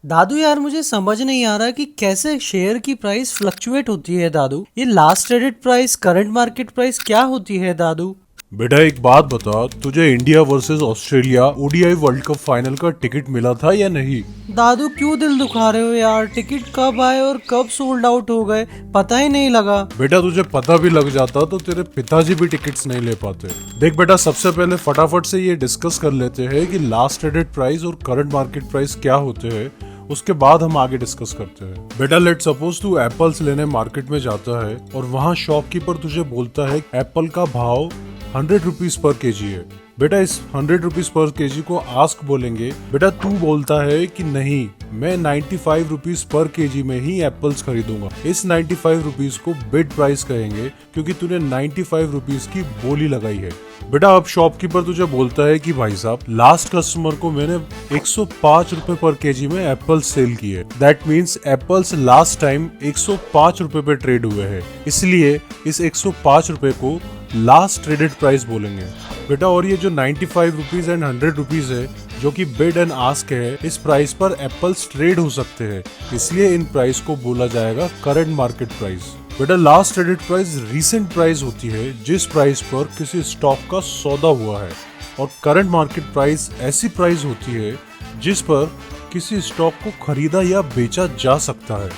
दादू यार मुझे समझ नहीं आ रहा कि कैसे शेयर की प्राइस फ्लक्चुएट होती है दादू। ये last traded price current market price क्या होती है दादू? बेटा एक बात बता, तुझे India versus Australia ODI world cup final का टिकट मिला था या नहीं? दादू क्यों दिल दुखा रहे हो यार, टिकट कब आए और कब सोल्ड आउट हो गए पता ही नहीं लगा। बेटा तुझे पता भी लग जाता तो तेरे पिताजी भी टिकट्स नहीं ले पाते। देख बेटा, सबसे पहले फटाफट से ये डिस्कस कर लेते हैं कि लास्ट ट्रेडेड प्राइस और करंट मार्केट प्राइस क्या होते हैं, उसके बाद हम आगे डिस्कस करते हैं। बेटा लेट सपोज तू एप्पल्स लेने मार्केट में जाता है और वहाँ शॉपकीपर तुझे बोलता है एप्पल का भाव 100 रुपीज पर केजी है। बेटा इस 100 रुपीज पर केजी को आस्क बोलेंगे। बेटा तू बोलता है कि नहीं, मैं 95 रुपीज पर केजी में ही एप्पल्स खरीदूंगा। इस 95 रुपीज को बिड प्राइस कहेंगे क्योंकि तूने 95 रुपीज की बोली लगाई है। बेटा अब शॉपकीपर तुझे बोलता है कि भाई साहब, लास्ट कस्टमर को मैंने 105 रुपए पर केजी में एप्पल्स सेल किए। That means apples last time 105 रुपए पे ट्रेड हुए हैं, इसलिए इस 105 रुपए को लास्ट ट्रेडेड प्राइस बोलेंगे। बेटा और ये जो 95 रुपीज एंड 100 रुपीज है, जो कि बिड एंड आस्क है, इस प्राइस पर एप्पल्स ट्रेड हो सकते हैं, इसलिए इन प्राइस को बोला जाएगा करंट मार्केट प्राइस। बेटा last traded price recent price होती है जिस प्राइस पर किसी स्टॉक का सौदा हुआ है, और करंट मार्केट प्राइस ऐसी प्राइस होती है जिस पर किसी स्टॉक को खरीदा या बेचा जा सकता है।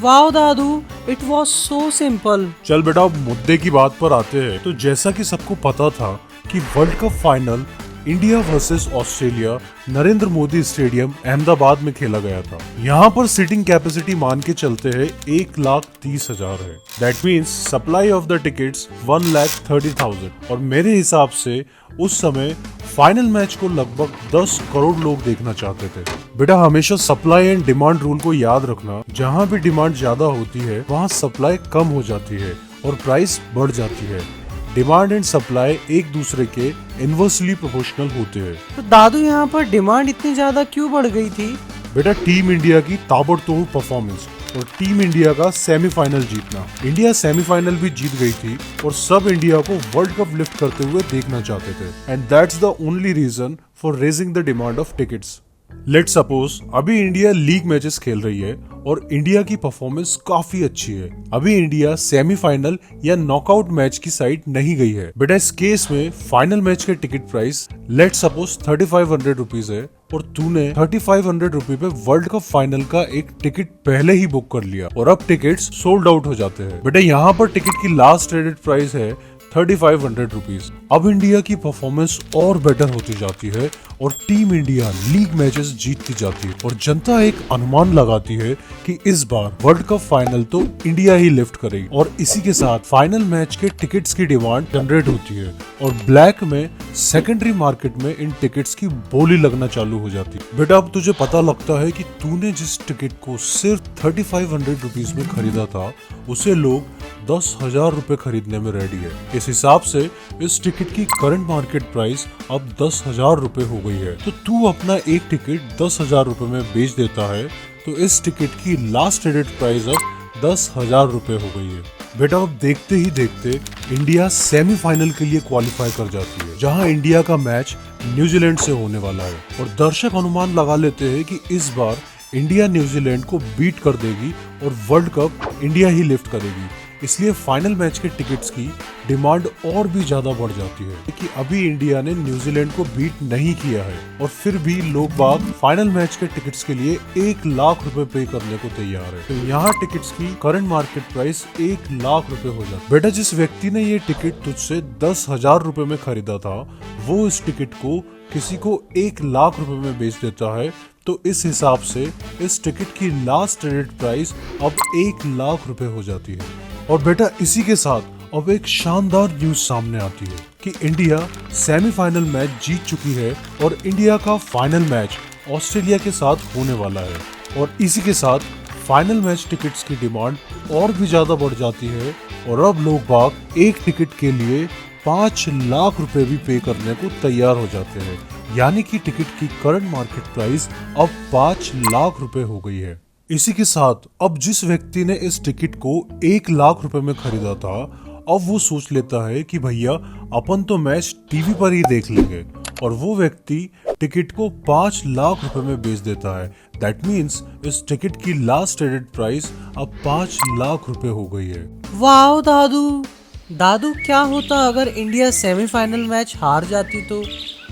Wow Dadu, it was so simple. चल बेटा अब मुद्दे की बात पर आते हैं। तो जैसा कि सबको पता था कि world cup final India versus Australia Narendra Modi stadium Ahmedabad में खेला गया था। यहाँ पर सीटिंग कैपेसिटी मान के चलते हैं 1,30,000 है। That means supply of the tickets 1,30,000, और मेरे हिसाब से उस समय फाइनल मैच को लगभग 10 करोड़ लोग देखना चाहते थे। बेटा हमेशा सप्लाई एंड डिमांड रूल को याद रखना। जहाँ भी डिमांड ज्यादा होती है वहाँ सप्लाई कम हो जाती है और प्राइस बढ़ जाती है। डिमांड एंड सप्लाई एक दूसरे के इनवर्सली प्रोपोर्शनल होते हैं। तो दादू यहाँ पर डिमांड इतनी ज्यादा क्यों बढ़ गई थी? बेटा टीम इंडिया की ताबड़तोड़ परफॉर्मेंस और टीम इंडिया का सेमीफाइनल जीतना। इंडिया सेमीफाइनल भी जीत गई थी और सब इंडिया को वर्ल्ड कप लिफ्ट करते हुए देखना चाहते थे, and that's the only reason for raising the demand of tickets. Let's suppose अभी इंडिया लीग मैचेस खेल रही है और इंडिया की परफॉर्मेंस काफी अच्छी है। अभी इंडिया सेमीफाइनल या नॉकआउट मैच की साइड नहीं गई है। बेटा इस केस में फाइनल मैच के ticket price let's suppose 3500 rupees है, और तूने 3500 रुपए पे वर्ल्ड कप फाइनल का एक टिकट पहले ही बुक कर लिया और अब टिकट्स सोल्ड आउट हो जाते हैं। बेटा यहाँ पर टिकट की लास्ट ट्रेडेड प्राइस है 3500 रुपीज। अब इंडिया की परफॉर्मेंस और बेटर होती जाती है और टीम इंडिया लीग मैचेस जीतती जाती है, और जनता एक अनुमान लगाती है कि इस बार वर्ल्ड कप फाइनल तो इंडिया ही लिफ्ट करेगी, और इसी के साथ फाइनल मैच के टिकट्स की डिमांड जनरेट होती है और ब्लैक में सेकेंडरी मार्केट में इन टिकट्स की बोली लगना चालू हो जाती है। बेटा अब तुझे पता लगता है कि तूने जिस टिकट को सिर्फ 3500 रुपीज में खरीदा था उसे लोग 10,000 रुपए खरीदने में रेडी है। इस हिसाब से इस टिकट की करंट मार्केट प्राइस अब 10,000 रुपए हो गई है। तो तू अपना एक टिकट 10,000 रुपए में बेच देता है, तो इस टिकट की लास्ट ट्रेडेड प्राइस अब 10,000 रुपए हो गई है। बेटा अब देखते ही देखते इंडिया सेमीफाइनल के लिए क्वालिफाई कर जाती है, जहां इंडिया का मैच न्यूजीलैंड से होने वाला है, और दर्शक अनुमान लगा लेते हैं कि इस बार इंडिया न्यूजीलैंड को बीट कर देगी और वर्ल्ड कप इंडिया ही लिफ्ट करेगी। इसलिए फाइनल मैच के टिकट्स की डिमांड और भी ज्यादा बढ़ जाती है कि अभी इंडिया ने न्यूजीलैंड को बीट नहीं किया है, और फिर भी लोग बाग फाइनल मैच के टिकट्स के लिए 1,00,000 रुपए पे करने को तैयार है। तो यहाँ टिकट्स की करंट मार्केट प्राइस 1,00,000 रुपए हो जाती है। बेटा जिस व्यक्ति ने ये टिकट तुझसे 10,000 रुपए में खरीदा था, वो इस टिकट को किसी को 1,00,000 रुपए में बेच देता है, तो इस हिसाब से इस टिकट की लास्ट ट्रेडेड प्राइस अब 1,00,000 रुपए हो जाती है। और बेटा इसी के साथ अब एक शानदार न्यूज सामने आती है कि इंडिया सेमीफाइनल मैच जीत चुकी है और इंडिया का फाइनल मैच ऑस्ट्रेलिया के साथ होने वाला है, और इसी के साथ फाइनल मैच टिकट्स की डिमांड और भी ज्यादा बढ़ जाती है, और अब लोग बाग एक टिकट के लिए 5,00,000 रुपए भी पे करने को तैयार हो जाते हैं। यानी कि टिकट की करंट मार्केट प्राइस अब 5,00,000 रुपए हो गई है। इसी के साथ अब जिस व्यक्ति ने इस टिकट को 1,00,000 रुपए में खरीदा था, अब वो सोच लेता है कि भैया अपन तो मैच टीवी पर ही देख लेंगे, और वो व्यक्ति टिकट को 5 लाख रुपए में बेच देता है। दैट मीन्स इस टिकट की लास्ट ट्रेडेड प्राइस अब 5 लाख रुपए हो गई है। वाह दादू क्या होता अगर इंडिया सेमीफाइनल मैच हार जाती तो?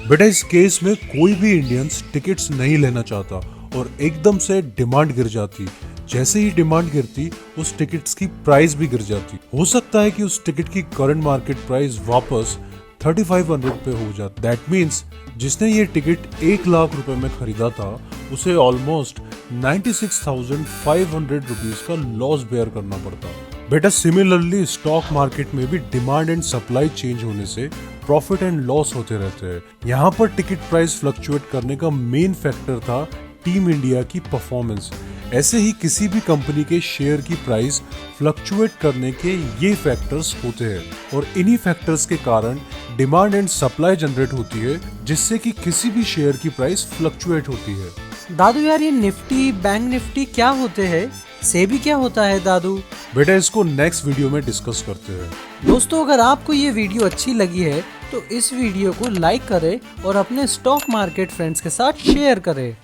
बेटा इस केस में कोई भी इंडियंस टिकट्स नहीं लेना चाहता और एकदम से डिमांड गिर जाती। जैसे ही डिमांड गिरती उस टिकट्स की प्राइस भी गिर जाती। हो सकता है कि उस टिकट की करंट मार्केट प्राइस वापस 3500 पे हो जाती। दैट मीन्स जिसने ये टिकट 1 लाख रुपए में खरीदा था उसे ऑलमोस्ट 96,500 रुपीज का लॉस बेयर करना पड़ता। बेटा सिमिलरली स्टॉक मार्केट में भी डिमांड एंड सप्लाई चेंज होने से प्रॉफिट एंड लॉस होते रहते हैं। यहाँ पर टिकट प्राइस फ्लक्चुएट करने का मेन फैक्टर था टीम इंडिया की परफॉर्मेंस। ऐसे ही किसी भी कंपनी के शेयर की प्राइस फ्लक्चुएट करने के ये फैक्टर्स होते हैं और इन्हीं फैक्टर्स के कारण डिमांड एंड सप्लाई जनरेट होती है जिससे कि किसी भी शेयर की प्राइस फ्लक्चुएट होती है। दादू यार ये निफ्टी बैंक निफ्टी क्या होते हैं? सेबी क्या होता है दादू? बेटा इसको नेक्स्ट वीडियो में डिस्कस करते हैं। दोस्तों अगर आपको ये वीडियो अच्छी लगी है तो इस वीडियो को लाइक करें और अपने स्टॉक मार्केट फ्रेंड्स के साथ शेयर करें।